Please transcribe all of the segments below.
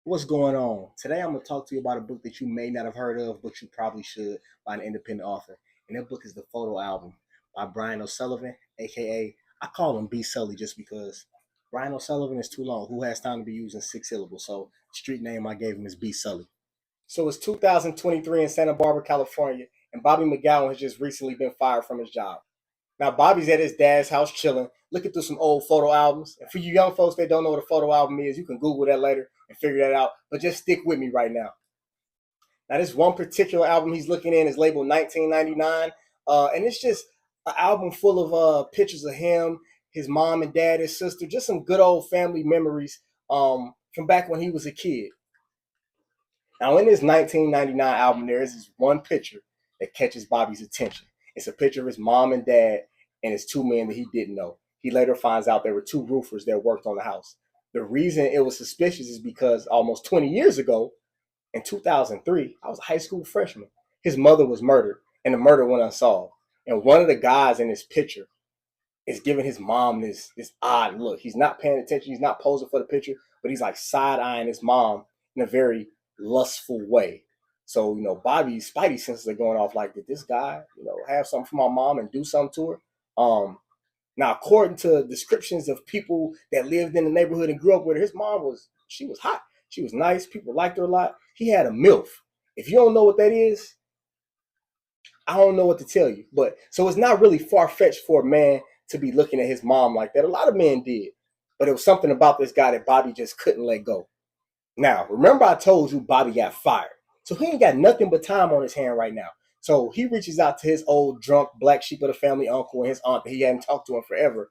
What's going on? Today I'm going to talk to you about a book that you may not have heard of, but you probably should, by an independent author. And that book is The Photo Album by Brian O Sullivan, aka I call him B Sully just because Brian O'Sullivan is too long. Who has time to be using six syllables? So the street name I gave him is B Sully. So it's 2023 in Santa Barbara, California, and Bobby McGowan has just recently been fired from his job. Now Bobby's at his dad's house chilling, looking through some old photo albums. And for you young folks that don't know what a photo album is, you can Google that later and figure that out. But just stick with me right now. Now this one particular album he's looking in is labeled 1999, and it's just an album full of pictures of him, his mom and dad, his sister, just some good old family memories from back when he was a kid. Now, in this 1999 album, there is this one picture that catches Bobby's attention. It's a picture of his mom and dad and his two men that he didn't know. He later finds out there were two roofers that worked on the house. The reason it was suspicious is because almost 20 years ago, in 2003, I was a high school freshman. His mother was murdered, and the murder went unsolved. And one of the guys in this picture is giving his mom this odd look. He's not paying attention. He's not posing for the picture, but he's like side eyeing his mom in a very lustful way. So Bobby's spidey senses are going off. Like, did this guy have something for my mom and do something to her? Now, according to descriptions of people that lived in the neighborhood and grew up with her, his mom was hot. She was nice. People liked her a lot. He had a MILF. If you don't know what that is, I don't know what to tell you. But so it's not really far fetched for a man to be looking at his mom like that. A lot of men did. But it was something about this guy that Bobby just couldn't let go. Now, remember I told you Bobby got fired. So he ain't got nothing but time on his hand right now. So he reaches out to his old drunk black sheep of the family uncle and his aunt that he hadn't talked to in forever,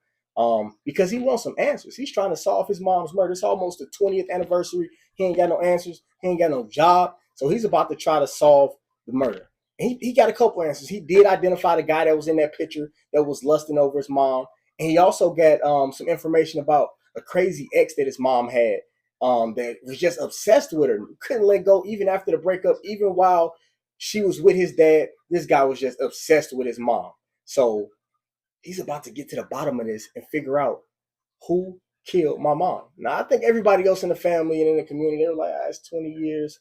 because he wants some answers. He's trying to solve his mom's murder. It's almost the 20th anniversary. He ain't got no answers. He ain't got no job. So he's about to try to solve the murder. And he got a couple answers. He did identify the guy that was in that picture that was lusting over his mom. And he also got some information about a crazy ex that his mom had, that was just obsessed with her, couldn't let go even after the breakup, even while she was with his dad. This guy was just obsessed with his mom. So he's about to get to the bottom of this and figure out who killed my mom. Now, I think everybody else in the family and in the community, they were like, it's 20 years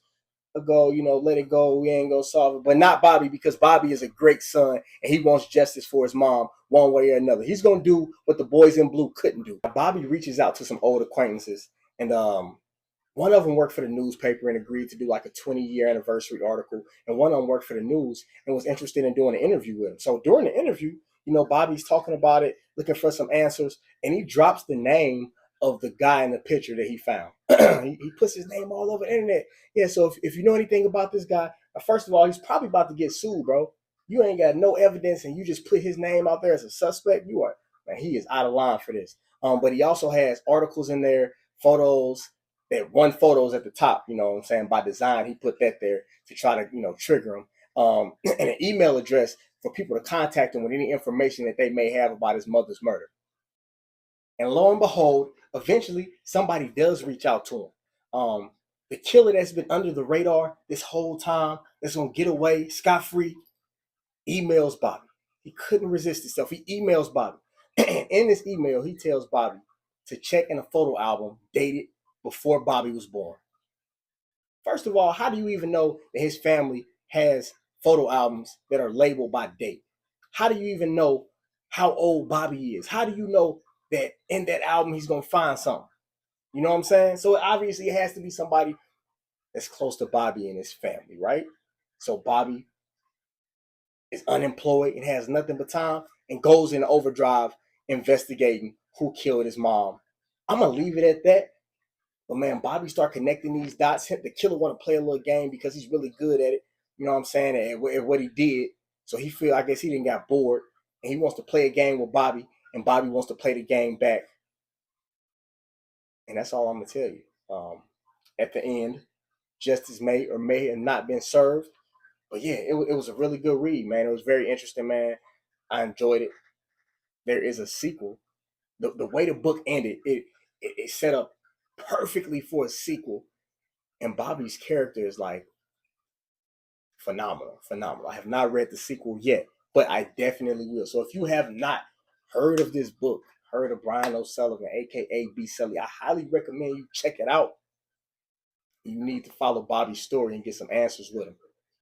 ago, let it go. We ain't gonna solve it. But not Bobby, because Bobby is a great son and he wants justice for his mom one way or another. He's gonna do what the boys in blue couldn't do. Bobby reaches out to some old acquaintances, and one of them worked for the newspaper and agreed to do like a 20-year anniversary article. And one of them worked for the news and was interested in doing an interview with him. So during the interview, Bobby's talking about it, looking for some answers, and he drops the name of the guy in the picture that he found. he puts his name all over the internet. Yeah, so if you know anything about this guy, first of all, he's probably about to get sued, bro. You ain't got no evidence and you just put his name out there as a suspect. You are, man, he is out of line for this. But he also has articles in there, photos, that one photos at the top, what I'm saying, by design. He put that there to try to, trigger him. And an email address for people to contact him with any information that they may have about his mother's murder. And lo and behold, eventually somebody does reach out to him. The killer that's been under the radar this whole time, that's gonna get away scot-free, emails Bobby. He couldn't resist himself. He emails Bobby. And in this email, he tells Bobby to check in a photo album dated before Bobby was born. First of all, how do you even know that his family has photo albums that are labeled by date? How do you even know how old Bobby is? How do you know that in that album he's going to find something? You know what I'm saying? So obviously it has to be somebody that's close to Bobby and his family, right? So Bobby is unemployed and has nothing but time and goes in overdrive investigating who killed his mom. I'm going to leave it at that. But man, Bobby start connecting these dots. The killer want to play a little game because he's really good at it. You know what I'm saying? At what he did. So I guess he didn't got bored. And he wants to play a game with Bobby. And Bobby wants to play the game back. And that's all I'm going to tell you. At the end, justice may or may have not been served. But yeah, it was a really good read, man. It was very interesting, man. I enjoyed it. There is a sequel. The way the book ended, it set up perfectly for a sequel. And Bobby's character is like phenomenal, phenomenal. I have not read the sequel yet, but I definitely will. So if you have not heard of this book, heard of Brian O Sullivan, aka B Sully, I highly recommend you check it out. You need to follow Bobby's story and get some answers with him.